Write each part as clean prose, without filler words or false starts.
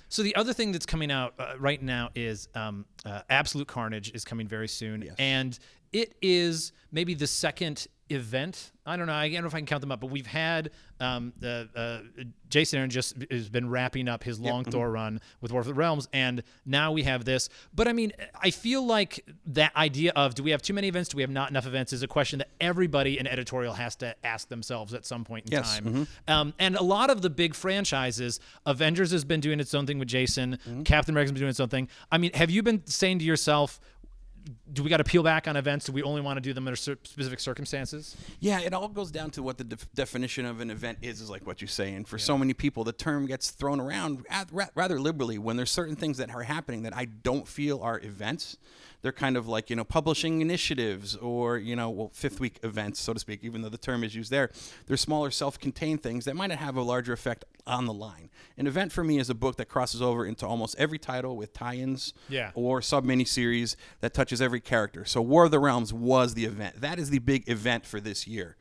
So the other thing that's coming out right now is Absolute Carnage is coming very soon. Yes. And it is maybe the second event. I don't know if I can count them up, but we've had Jason Aaron just has been wrapping up his long Thor run with War of the Realms, and now we have this. But I mean, I feel like that idea of do we have too many events, do we have not enough events, is a question that everybody in editorial has to ask themselves at some point in time. And a lot of the big franchises, Avengers has been doing its own thing with Jason, Captain America's been doing its own thing. I mean, have you been saying to yourself, do we got to peel back on events? Do we only want to do them under specific circumstances? Yeah, it all goes down to what the definition of an event is like what you say. And for so many people, the term gets thrown around rather liberally when there's certain things that are happening that I don't feel are events. They're kind of like, publishing initiatives or, fifth week events, so to speak, even though the term is used there. They're smaller self-contained things that might have a larger effect on the line. An event for me is a book that crosses over into almost every title with tie-ins or sub-mini-series that touches every character. So War of the Realms was the event. That is the big event for this year.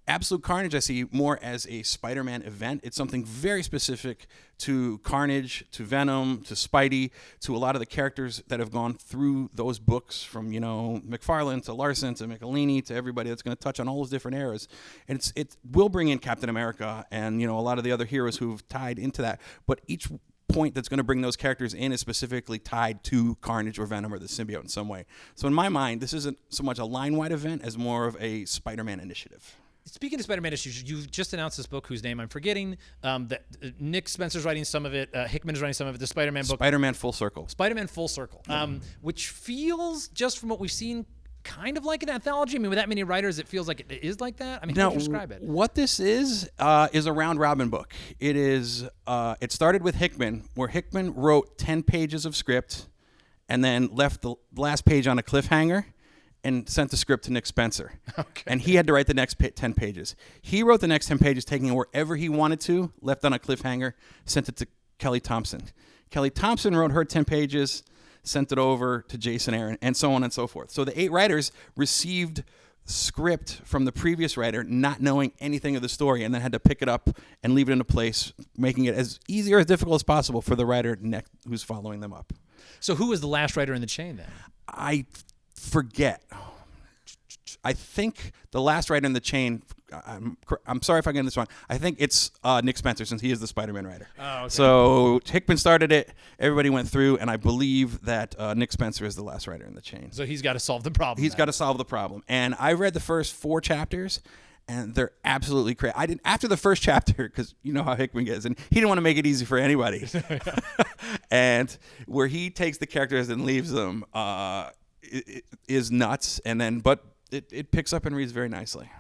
Absolute Carnage I see more as a Spider-Man event. It's something very specific to Carnage, to Venom, to Spidey, to a lot of the characters that have gone through those books from, McFarlane to Larson to Michelini to everybody that's going to touch on all those different eras. And it will bring in Captain America and, a lot of the other heroes who've tied into that. But each point that's going to bring those characters in is specifically tied to Carnage or Venom or the symbiote in some way. So in my mind, this isn't so much a line-wide event as more of a Spider-Man initiative. Speaking of Spider-Man issues, you've just announced this book whose name I'm forgetting. That Nick Spencer's writing some of it. Hickman is writing some of it. The Spider-Man book. Spider-Man Full Circle. Spider-Man Full Circle, which feels, just from what we've seen, kind of like an anthology. I mean, with that many writers, it feels like it is like that. I mean, how would you describe it? What this is a round robin book. It is. It started with Hickman, where Hickman wrote 10 pages of script, and then left the last page on a cliffhanger, and sent the script to Nick Spencer. Okay. And he had to write the next 10 pages. He wrote the next 10 pages, taking it wherever he wanted to, left on a cliffhanger, sent it to Kelly Thompson. Kelly Thompson wrote her 10 pages, sent it over to Jason Aaron, and so on and so forth. So the 8 writers received script from the previous writer, not knowing anything of the story, and then had to pick it up and leave it into place, making it as easy or as difficult as possible for the writer next who's following them up. So who was the last writer in the chain then? I forget. I think the last writer in the chain, I'm sorry if I get this wrong, I think it's Nick Spencer, since he is the Spider-Man writer. Oh, okay. So Hickman started it, everybody went through, and I believe that Nick Spencer is the last writer in the chain. So he's got to solve the problem. He's got to solve the problem. And I read the first 4 chapters, and they're absolutely crazy. I didn't after the first chapter, because you know how Hickman gets, and he didn't want to make it easy for anybody. And where he takes the characters and leaves them is nuts, and then but it picks up and reads very nicely.